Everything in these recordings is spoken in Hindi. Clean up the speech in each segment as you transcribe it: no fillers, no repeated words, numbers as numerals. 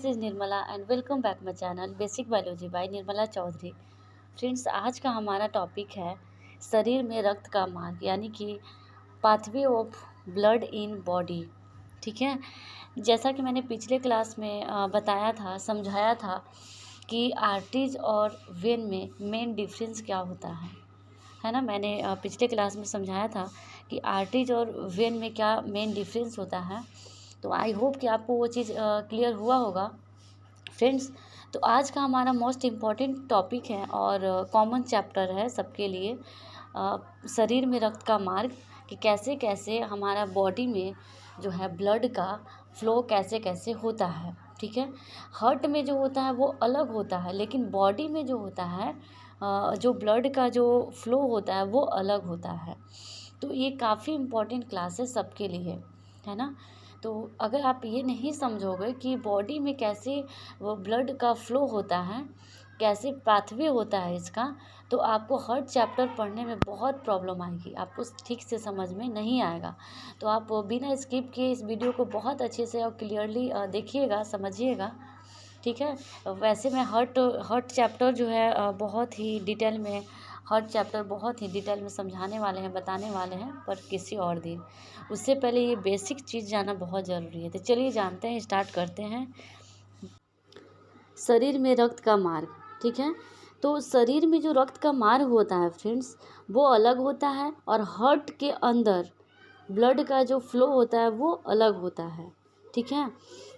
This is Nirmala and welcome back my channel basic biology by Nirmala Chaudhary. Friends, आज का हमारा टॉपिक है शरीर में रक्त का मार्ग, यानी कि pathway of blood in body. ठीक है, जैसा कि मैंने पिछले क्लास में बताया था, समझाया था कि आर्टरीज और वेन में मेन डिफरेंस क्या होता है ना। मैंने पिछले क्लास में समझाया था कि आर्टरीज और वेन में क्या मेन डिफरेंस होता है। तो आई होप कि आपको वो चीज़ क्लियर हुआ होगा फ्रेंड्स। तो आज का हमारा मोस्ट इम्पॉर्टेंट टॉपिक है और कॉमन चैप्टर है सबके लिए, शरीर में रक्त का मार्ग, कि कैसे कैसे हमारा बॉडी में जो है ब्लड का फ्लो कैसे कैसे होता है। ठीक है, हार्ट में जो होता है वो अलग होता है, लेकिन बॉडी में जो होता है जो ब्लड का जो फ्लो होता है वो अलग होता है। तो ये काफ़ी इम्पॉर्टेंट क्लास है सबके लिए, है ना। तो अगर आप ये नहीं समझोगे कि बॉडी में कैसे वो ब्लड का फ्लो होता है, कैसे पाथवे होता है इसका, तो आपको हर चैप्टर पढ़ने में बहुत प्रॉब्लम आएगी, आपको ठीक से समझ में नहीं आएगा। तो आप बिना स्किप किए इस वीडियो को बहुत अच्छे से और क्लियरली देखिएगा, समझिएगा। ठीक है, वैसे मैं हर चैप्टर जो है बहुत ही डिटेल में, हर चैप्टर बहुत ही डिटेल में समझाने वाले हैं, बताने वाले हैं, पर किसी और दिन। उससे पहले ये बेसिक चीज़ जानना बहुत ज़रूरी है। तो चलिए जानते हैं, स्टार्ट करते हैं। शरीर में रक्त का मार्ग। ठीक है, तो शरीर में जो रक्त का मार्ग होता है फ्रेंड्स, वो अलग होता है, और हार्ट के अंदर ब्लड का जो फ्लो होता है वो अलग होता है। ठीक है,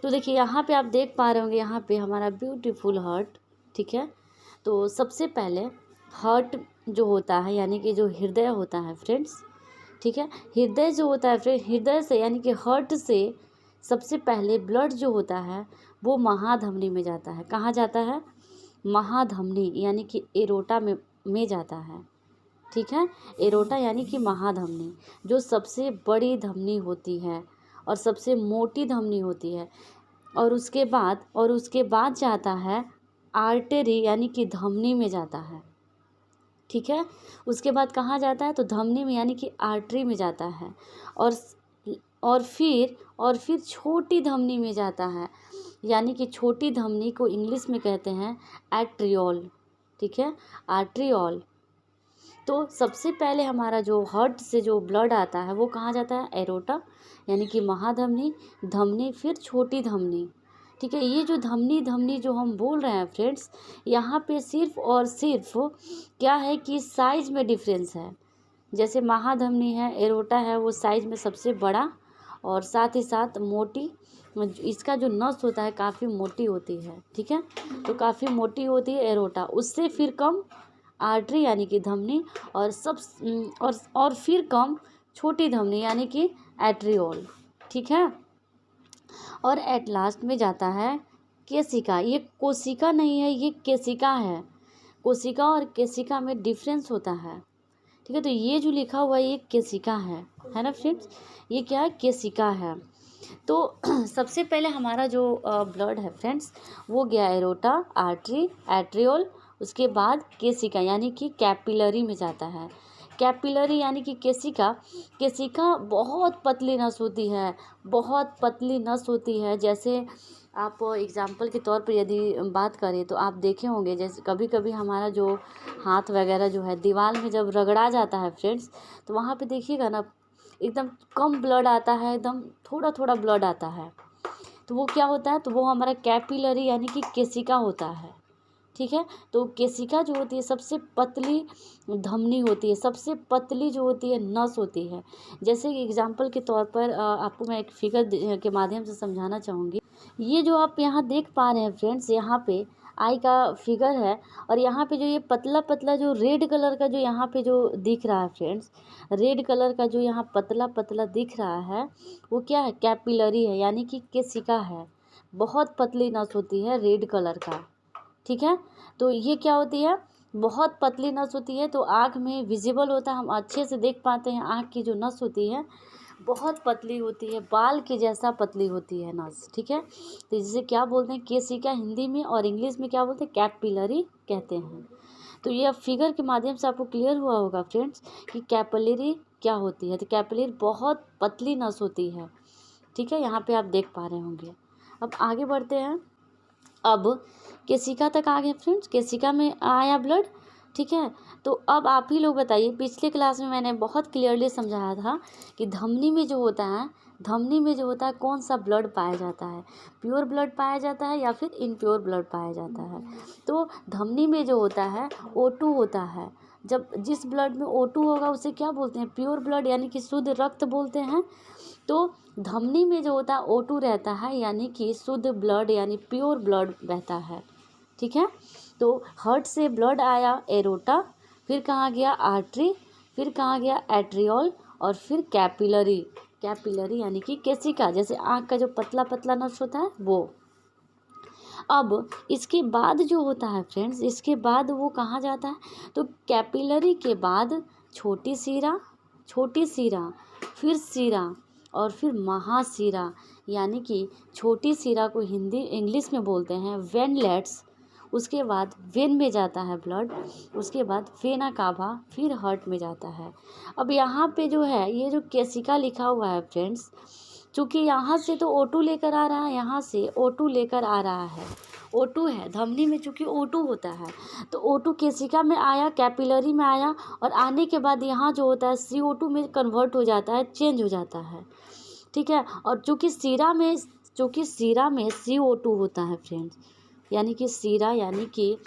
तो देखिए यहाँ पे आप देख पा रहे होंगे, यहाँ पे हमारा ब्यूटीफुल हार्ट। ठीक है, तो सबसे पहले हार्ट जो होता है, यानी कि जो हृदय होता है फ्रेंड्स। ठीक है, हृदय जो होता है फ्रेंड, हृदय से यानी कि हार्ट से सबसे पहले ब्लड जो होता है वो महाधमनी में जाता है। कहाँ जाता है? महाधमनी, यानी कि एरोटा में जाता है। ठीक है, एरोटा यानी कि महाधमनी, जो सबसे बड़ी धमनी होती है और सबसे मोटी धमनी होती है। और उसके बाद जाता है आर्टरी, यानी कि धमनी में जाता है। ठीक है, उसके बाद कहाँ जाता है? तो धमनी में, यानी कि आर्टरी में जाता है। और और फिर छोटी धमनी में जाता है, यानी कि छोटी धमनी को इंग्लिश में कहते हैं एट्रियोल। ठीक है, आर्ट्रियोल। तो सबसे पहले हमारा जो हार्ट से जो ब्लड आता है वो कहाँ जाता है? एरोटा, यानी कि महाधमनी, धमनी, फिर छोटी धमनी। ठीक है, ये जो धमनी धमनी जो हम बोल रहे हैं फ्रेंड्स, यहाँ पे सिर्फ और सिर्फ क्या है कि साइज में डिफरेंस है। जैसे महाधमनी है, एरोटा है, वो साइज में सबसे बड़ा और साथ ही साथ मोटी, इसका जो नस होता है काफ़ी मोटी होती है। ठीक है, तो काफ़ी मोटी होती है एरोटा, उससे फिर कम आर्टरी यानी कि धमनी, और और फिर कम छोटी धमनी यानी कि एट्रियोल। ठीक है, और एट लास्ट में जाता है केशिका। ये कोशिका नहीं है, ये केशिका है। कोशिका और केशिका में डिफरेंस होता है। ठीक है, तो ये जो लिखा हुआ है ये केशिका है ना फ्रेंड्स, ये क्या है? केशिका है। तो सबसे पहले हमारा जो ब्लड है फ्रेंड्स, वो गया एरोटा, आर्टरी, एट्रियोल, उसके बाद केशिका यानी कि कैपिलरी में जाता है। कैपिलरी यानी कि केशिका। केशिका बहुत पतली नस होती है, बहुत पतली नस होती है। जैसे आप एग्जाम्पल के तौर पर यदि बात करें तो आप देखे होंगे, जैसे कभी कभी हमारा जो हाथ वगैरह जो है दीवार में जब रगड़ा जाता है फ्रेंड्स, तो वहाँ पे देखिएगा ना, एकदम कम ब्लड आता है, एकदम थोड़ा थोड़ा ब्लड आता है। तो वो क्या होता है? तो वो हमारा कैपिलरी यानी कि केशिका होता है। ठीक है, तो केशिका जो होती है सबसे पतली धमनी होती है, सबसे पतली जो होती है नस होती है। जैसे कि एग्जाम्पल के तौर पर आपको मैं एक फिगर के माध्यम से समझाना चाहूँगी। ये जो आप यहाँ देख पा रहे हैं फ्रेंड्स, यहाँ पे आई का फिगर है, और यहाँ पे जो ये पतला पतला जो रेड कलर का जो यहाँ पे जो दिख रहा है फ्रेंड्स, रेड कलर का जो यहाँ पतला पतला दिख रहा है, वो क्या है? कैपिलरी है, यानी कि केशिका है। बहुत पतली नस होती है, रेड कलर का। ठीक है, तो ये क्या होती है? बहुत पतली नस होती है, तो आँख में विजिबल होता है, हम अच्छे से देख पाते हैं। आँख की जो नस होती है बहुत पतली होती है, बाल के जैसा पतली होती है नस। ठीक है, तो जिसे क्या बोलते हैं? केशिका हिंदी में, और इंग्लिश में क्या बोलते हैं? कैपिलरी कहते हैं। तो ये अब फिगर के माध्यम से आपको क्लियर हुआ होगा फ्रेंड्स कि कैपिलरी क्या होती है। तो कैपिलरी बहुत पतली नस होती है। ठीक है, यहाँ पे आप देख पा रहे होंगे। अब आगे बढ़ते हैं। अब केशिका तक आ गए फ्रेंड्स, केशिका में आया ब्लड, ठीक है। तो अब आप ही लोग बताइए, पिछले क्लास में मैंने बहुत क्लियरली समझाया था कि धमनी में जो होता है, धमनी में जो होता है कौन सा ब्लड पाया जाता है, प्योर ब्लड पाया जाता है या फिर इम्प्योर ब्लड पाया जाता है। तो धमनी में जो होता है O2 होता है। जब जिस ब्लड में O2 होगा उसे क्या बोलते हैं, प्योर ब्लड यानी कि शुद्ध रक्त बोलते हैं। तो धमनी में जो होता है O2 रहता है, यानी कि शुद्ध ब्लड यानी प्योर ब्लड बहता है, ठीक है। तो हार्ट से ब्लड आया एरोटा, फिर कहाँ गया आर्टरी, फिर कहाँ गया एट्रियोल, और फिर कैपिलरी, कैपिलरी यानी कि केशिका, जैसे आँख का जो पतला पतला नस होता है वो। अब इसके बाद जो होता है फ्रेंड्स, इसके बाद वो कहाँ जाता है, तो कैपिलरी के बाद छोटी सीरा, छोटी सीरा, फिर सीरा, और फिर महासीरा, यानी कि छोटी सीरा को हिंदी इंग्लिश में बोलते हैं वेनलेट्स। उसके बाद वेन में जाता है ब्लड, उसके बाद वेना कावा, फिर हार्ट में जाता है। अब यहाँ पे जो है ये जो केशिका लिखा हुआ है फ्रेंड्स, चूँकि यहाँ से तो O2 लेकर आ रहा है, यहाँ से O2 लेकर आ रहा है, O2 है धमनी में, चूँकि O2 होता है तो O2 केशिका में आया, कैपिलरी में आया, और आने के बाद यहाँ जो होता है CO2 में कन्वर्ट हो जाता है, चेंज हो जाता है, ठीक है। और चूँकि सीरा में CO2 होता है फ्रेंड्स, यानी कि सीरा यानी कि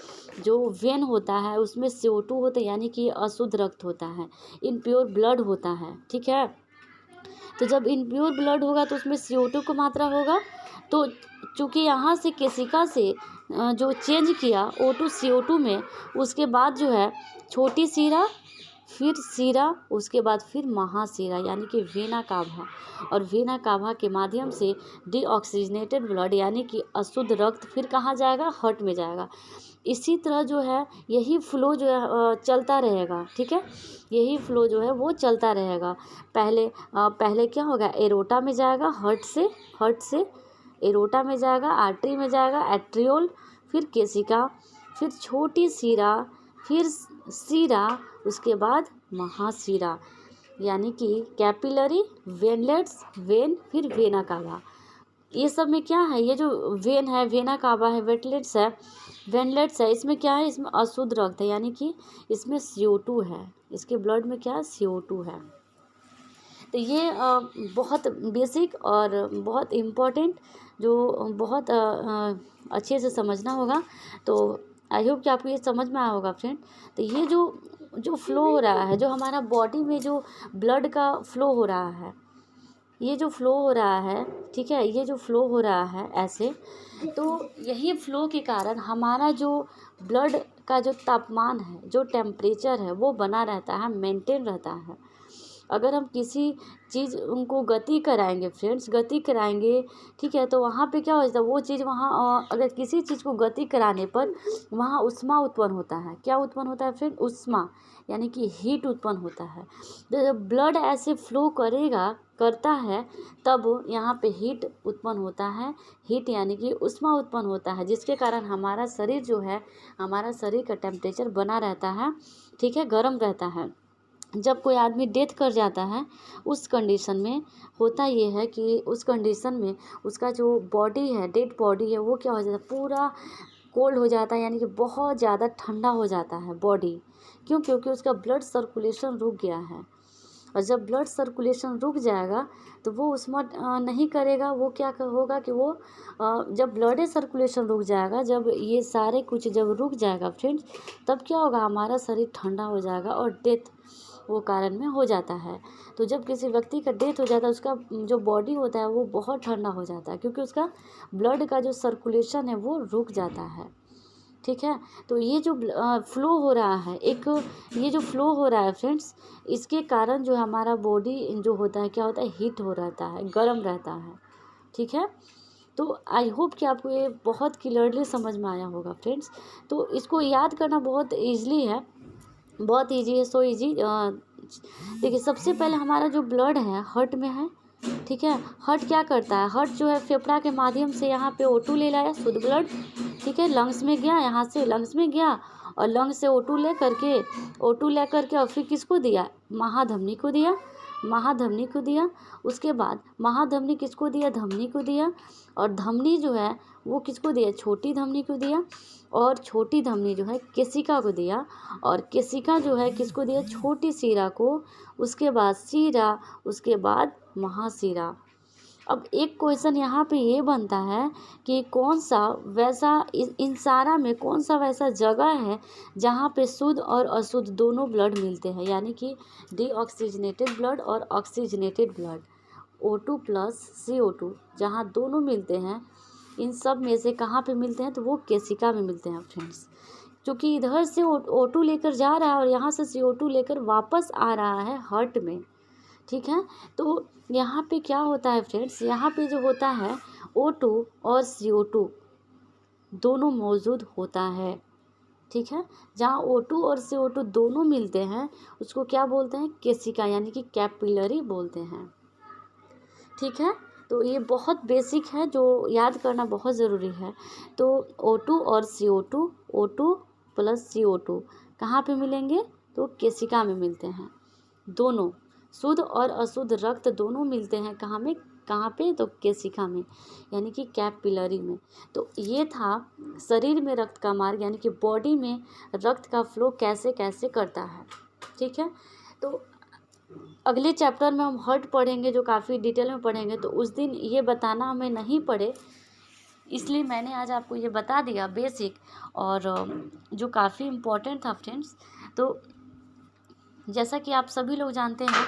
जो वेन होता है उसमें CO2 होता है, यानी कि अशुद्ध रक्त होता है, इम्प्योर ब्लड होता है, ठीक है। तो जब इम्प्योर ब्लड होगा तो उसमें CO2 की मात्रा होगा। तो चूँकि यहाँ से केशिका से जो चेंज किया O2 CO2 में, उसके बाद जो है छोटी सीरा, फिर सीरा, उसके बाद फिर महासीरा यानी कि वेना कावा, और वेना कावा के माध्यम से डीऑक्सीजनेटेड ब्लड यानी कि अशुद्ध रक्त फिर कहाँ जाएगा, हार्ट में जाएगा। इसी तरह जो है यही फ्लो जो है चलता रहेगा, ठीक है। यही फ्लो जो है वो चलता रहेगा। पहले क्या होगा, एरोटा में जाएगा, हार्ट से एरोटा में जाएगा, आर्टरी में जाएगा, एट्रियोल, फिर केशिका, फिर छोटी सीरा, फिर सीरा, उसके बाद महासीरा, यानी कि कैपिलरी, वेनलेट्स, वेन, फिर वेना कावा। ये सब में क्या है, ये जो वेन है, वेना कावा है, वेटलेट्स है, वेनलेट्स है, इसमें क्या है, इसमें अशुद्ध रक्त है, यानी कि इसमें CO2 है, इसके ब्लड में क्या है, CO2 है। तो ये बहुत बेसिक और बहुत इम्पोर्टेंट, जो बहुत अच्छे से समझना होगा। तो आई होप कि आपको ये समझ में आया होगा फ्रेंड। तो ये जो फ्लो हो रहा है, जो हमारा बॉडी में जो ब्लड का फ्लो हो रहा है, ये जो फ्लो हो रहा है, ठीक है, ये जो फ्लो हो रहा है ऐसे, तो यही फ्लो के कारण हमारा जो ब्लड का जो तापमान है, जो टेम्परेचर है, वो बना रहता है, मेंटेन रहता है। अगर हम किसी चीज़ उनको गति कराएंगे फ्रेंड्स, गति कराएंगे, ठीक है, तो वहाँ पे क्या हो जाता है, वो चीज़ वहाँ अगर किसी चीज़ को गति कराने पर वहाँ उष्मा उत्पन्न होता है। क्या उत्पन्न होता है फ्रेंड, उष्मा, यानी कि हीट उत्पन्न होता है। तो जब ब्लड ऐसे फ्लो करता है तब यहाँ पे हीट उत्पन्न होता है, हीट यानी कि उष्मा उत्पन्न होता है, जिसके कारण हमारा शरीर जो है, हमारा शरीर का टेम्परेचर बना रहता है, ठीक है, गर्म रहता है। जब कोई आदमी डेथ कर जाता है, उस कंडीशन में होता ये है कि उस कंडीशन में उसका जो बॉडी है, डेड बॉडी है, वो क्या हो जाता है, पूरा कोल्ड हो जाता है, यानी कि बहुत ज़्यादा ठंडा हो जाता है बॉडी। क्यों, क्योंकि उसका ब्लड सर्कुलेशन रुक गया है। और जब ब्लड सर्कुलेशन रुक जाएगा तो वो उष्मा नहीं करेगा, वो क्या होगा कि वो जब ब्लड सर्कुलेशन रुक जाएगा, जब ये सारे कुछ जब रुक जाएगा फ्रेंड्स, तब क्या होगा, हमारा शरीर ठंडा हो जाएगा और डेथ वो कारण में हो जाता है। तो जब किसी व्यक्ति का डेथ हो जाता है, उसका जो बॉडी होता है वो बहुत ठंडा हो जाता है, क्योंकि उसका ब्लड का जो सर्कुलेशन है वो रुक जाता है, ठीक है। तो ये जो फ्लो हो रहा है, ये जो फ्लो हो रहा है फ्रेंड्स, इसके कारण जो हमारा बॉडी जो होता है, क्या होता है, हीट हो रहता है, गर्म रहता है, ठीक है। तो आई होप कि आपको ये बहुत क्लियरली समझ में आया होगा फ्रेंड्स। तो इसको याद करना बहुत ईजली है, बहुत ईजी है, सो ईजी। देखिए, सबसे पहले हमारा जो ब्लड है हार्ट में है, ठीक है। हार्ट क्या करता है, हार्ट जो है फेफड़ा के माध्यम से यहाँ पे O2 ले लाया, शुद्ध ब्लड, ठीक है, लंग्स में गया, यहाँ से लंग्स में गया, और लंग्स से O2 ले करके और फिर किसको दिया, महाधमनी को दिया, महाधमनी को दिया, उसके बाद महाधमनी किसको दिया, धमनी को दिया, और धमनी जो है वो किसको दिया, छोटी धमनी को दिया, और छोटी धमनी जो है केशिका को दिया, और केशिका जो है किसको दिया, छोटी शिरा को, उसके बाद शिरा, उसके बाद महाशिरा। अब एक क्वेश्चन यहाँ पे ये बनता है कि कौन सा वैसा इन सारा में कौन सा वैसा जगह है जहाँ पे शुद्ध और अशुद्ध दोनों ब्लड मिलते हैं, यानी कि डीऑक्सीजनेटेड ब्लड और oxygenated blood, O2 plus CO2 जहाँ दोनों मिलते हैं, इन सब में से कहाँ पे मिलते हैं, तो वो केशिका में मिलते हैं फ्रेंड्स। क्योंकि इधर से O2 लेकर जा रहा है और यहाँ से CO2 लेकर वापस आ रहा है हार्ट में, ठीक है। तो यहाँ पे क्या होता है फ्रेंड्स, यहाँ पे जो होता है O2 और CO2 दोनों मौजूद होता है, ठीक है। जहाँ O2 और CO2 दोनों मिलते हैं उसको क्या बोलते हैं, केशिका, यानी कि कैपिलरी बोलते हैं, ठीक है। तो ये बहुत बेसिक है जो याद करना बहुत ज़रूरी है। तो O2 और CO2, O2 प्लस CO2 कहाँ पे मिलेंगे, तो केशिका में मिलते हैं। दोनों शुद्ध और अशुद्ध रक्त दोनों मिलते हैं कहाँ पे, तो केशिका में, यानी कि कैपिलरी में। तो ये था शरीर में रक्त का मार्ग, यानी कि बॉडी में रक्त का फ्लो कैसे कैसे करता है, ठीक है। तो अगले चैप्टर में हम हार्ट पढ़ेंगे, जो काफ़ी डिटेल में पढ़ेंगे, तो उस दिन ये बताना हमें नहीं पड़े, इसलिए मैंने आज आपको ये बता दिया बेसिक, और जो काफ़ी इम्पोर्टेंट था फ्रेंड्स। तो जैसा कि आप सभी लोग जानते हैं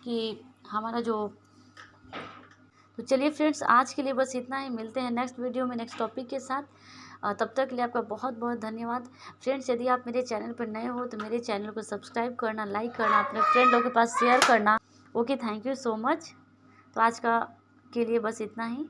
कि हमारा तो चलिए फ्रेंड्स, आज के लिए बस इतना ही। मिलते हैं नेक्स्ट वीडियो में नेक्स्ट टॉपिक के साथ। तब तक के लिए आपका बहुत बहुत धन्यवाद फ्रेंड्स। यदि आप मेरे चैनल पर नए हो तो मेरे चैनल को सब्सक्राइब करना, लाइक करना, अपने फ्रेंड लोगों के पास शेयर करना। Okay, thank you so much. तो आज के लिए बस इतना ही।